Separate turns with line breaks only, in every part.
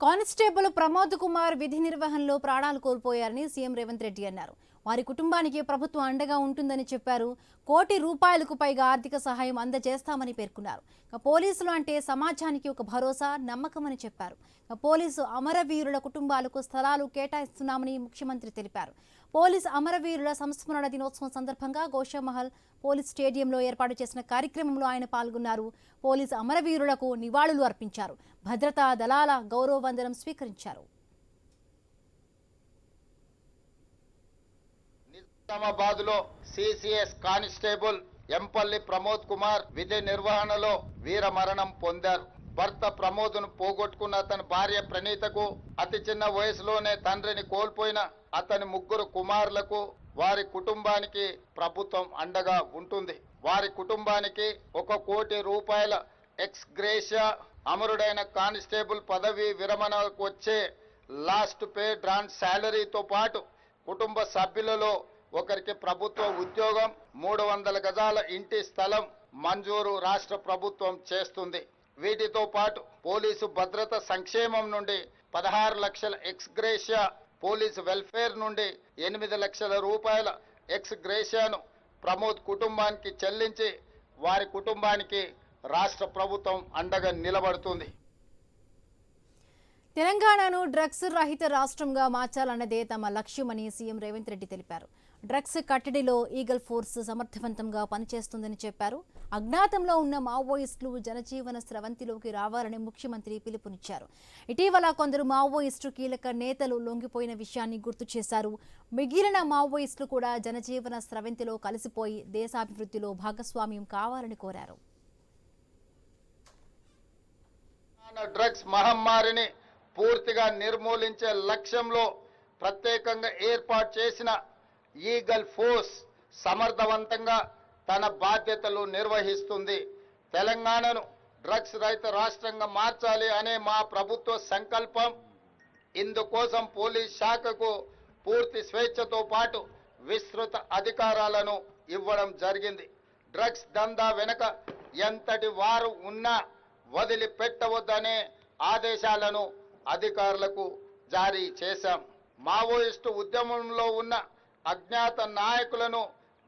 Constable Pramod Kumar విధి నిర్వహణలో ప్రాణాలు కోల్పోయారని సీఎం రేవంత్ రెడ్డి అన్నారు. వారి కుటుంబానికి ప్రభుత్వం అండగా ఉంటుందని చెప్పారు. ₹1 కోటి పైగా ఆర్థిక సహాయం అందజేస్తామని పేర్కొన్నారు. పోలీసులు అంటే సమాజానికి ఒక భరోసా, నమ్మకమని చెప్పారు. పోలీసు అమరవీరుల కుటుంబాలకు స్థలాలు కేటాయిస్తున్నామని ముఖ్యమంత్రి తెలిపారు. పోలీసు అమరవీరుల సంస్మరణ దినోత్సవం సందర్భంగా గోషామహల్ పోలీస్ స్టేడియంలో ఏర్పాటు చేసిన కార్యక్రమంలో ఆయన పాల్గొన్నారు. పోలీసు అమరవీరులకు నివాళులు అర్పించారు. భద్రతా దళాల గౌరవ వందనం స్వీకరించారు.
నిజామాబాద్లో సిసిఎస్ కానిస్టేబుల్ ఎంపల్లి ప్రమోద్ కుమార్ విధి నిర్వహణలో వీర మరణం పొందారు. భర్త ప్రమోద్ను పోగొట్టుకున్న అతని భార్య ప్రణీతకు అతి చిన్న వయసులోనే తండ్రిని కోల్పోయిన అతని 3 కుమారులకు వారి కుటుంబానికి ప్రభుత్వం అండగా ఉంటుంది. వారి కుటుంబానికి ₹1 కోటి ఎక్స్ గ్రేషియా, అమరుడైన కానిస్టేబుల్ పదవి విరమణకు వచ్చే లాస్ట్ పే డ్రాన్ శాలరీతో పాటు కుటుంబ సభ్యులలో ఒకరికి ప్రభుత్వ ఉద్యోగం, 300 గజాల ఇంటి స్థలం మంజూరు రాష్ట్ర ప్రభుత్వం చేస్తుంది. వీటితో పాటు పోలీసు భద్రత సంక్షేమం నుండి 16 లక్షల ఎక్స్ గ్రేషియా, పోలీసు వెల్ఫేర్ నుండి ₹8 లక్షల ఎక్స్ గ్రేషియాను ప్రమోద్ కుటుంబానికి చెల్లించి వారి కుటుంబానికి రాష్ట్ర ప్రభుత్వం అండగా నిలబడుతుంది.
తెలంగాణను డ్రగ్స్ రహిత రాష్ట్రంగా మార్చాలన్నదే తమ లక్ష్యమని సీఎం రేవంత్ రెడ్డి తెలిపారు. డ్రగ్స్ కట్టడిలో ఈగల్ ఫోర్స్ సమర్థవంతంగా పనిచేస్తుందని చెప్పారు. అజ్ఞాతంలో ఉన్న మావోయిస్టులు జనజీవన స్రవంతిలోకి రావాలని ముఖ్యమంత్రి పిలుపునిచ్చారు. ఇటీవల కొందరు మావోయిస్టు కీలక నేతలు లొంగిపోయిన విషయాన్ని గుర్తు చేశారు. మిగిలిన మావోయిస్టులు కూడా జనజీవన స్రవంతిలో కలిసిపోయి దేశాభివృద్ధిలో భాగస్వామ్యం కావాలని కోరారు.
డ్రగ్స్ మహమ్మారిని పూర్తిగా నిర్మూలించే లక్ష్యంలో ప్రత్యేకంగా ఏర్పాటు చేసిన ఈగల్ ఫోర్స్ సమర్థవంతంగా తన బాధ్యతలు నిర్వహిస్తుంది. తెలంగాణను డ్రగ్స్ రహిత రాష్ట్రంగా మార్చాలి అనే మా ప్రభుత్వ సంకల్పం. ఇందుకోసం పోలీస్ శాఖకు పూర్తి స్వేచ్ఛతో పాటు విస్తృత అధికారాలను ఇవ్వడం జరిగింది. డ్రగ్స్ దందా వెనుక ఎంతటి వారు ఉన్నా వదిలిపెట్టవద్దనే ఆదేశాలను అధికారులకు జారీ చేశాం. మావోయిస్టు ఉద్యమంలో ఉన్న అజ్ఞాత నాయకులను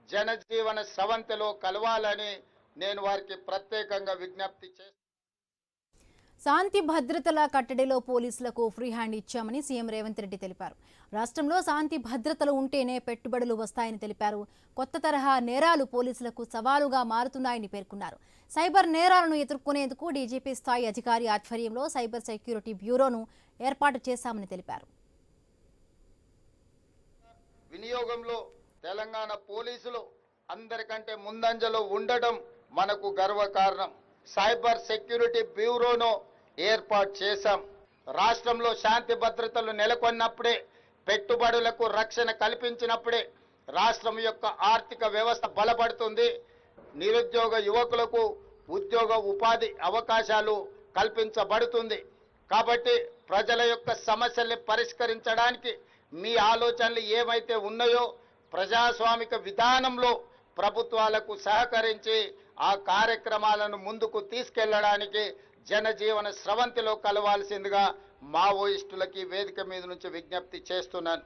జనజీవన స్రవంతిలో కలవాలని నేను వారికి ప్రత్యేకంగా విజ్ఞప్తి చేస్తాను.
శాంతి భద్రతల కట్టడిలో పోలీసులకు ఫ్రీ హ్యాండ్ ఇచ్చామని సీఎం రేవంత్ రెడ్డి తెలిపారు. రాష్ట్రంలో శాంతి భద్రతలు ఉంటేనే పెట్టుబడులు వస్తాయని తెలిపారు. కొత్త తరహా నేరాలు పోలీసులకు సవాలుగా మారుతున్నాయని పేర్కొన్నారు. సైబర్ నేరాలను ఎదుర్కొనేందుకు డీజీపీ స్థాయి అధికారి ఆధ్వర్యంలో సైబర్ సెక్యూరిటీ బ్యూరోను ఏర్పాటు చేశామని తెలిపారు.
వినియోగంలో తెలంగాణ పోలీసులు అందరికంటే ముందంజలో ఉండడం మనకు గర్వకారణం. సైబర్ సెక్యూరిటీ బ్యూరోను ఏర్పాటు చేశాం. రాష్ట్రంలో శాంతి భద్రతలు నెలకొన్నప్పుడే, పెట్టుబడులకు రక్షణ కల్పించినప్పుడే రాష్ట్రం యొక్క ఆర్థిక వ్యవస్థ బలపడుతుంది. నిరుద్యోగ యువకులకు ఉద్యోగ ఉపాధి అవకాశాలు కల్పించబడుతుంది. కాబట్టి ప్రజల యొక్క సమస్యల్ని పరిష్కరించడానికి మీ ఆలోచనలు ఏమైతే ఉన్నాయో ప్రజాస్వామిక విధానంలో ప్రభుత్వాలకు సహకరించి ఆ కార్యక్రమాలను ముందుకు తీసుకెళ్లడానికి జనజీవన స్రవంతిలో కలవాల్సిందిగా మావోయిస్టులకి వేదిక మీద నుంచి విజ్ఞప్తి చేస్తున్నాను.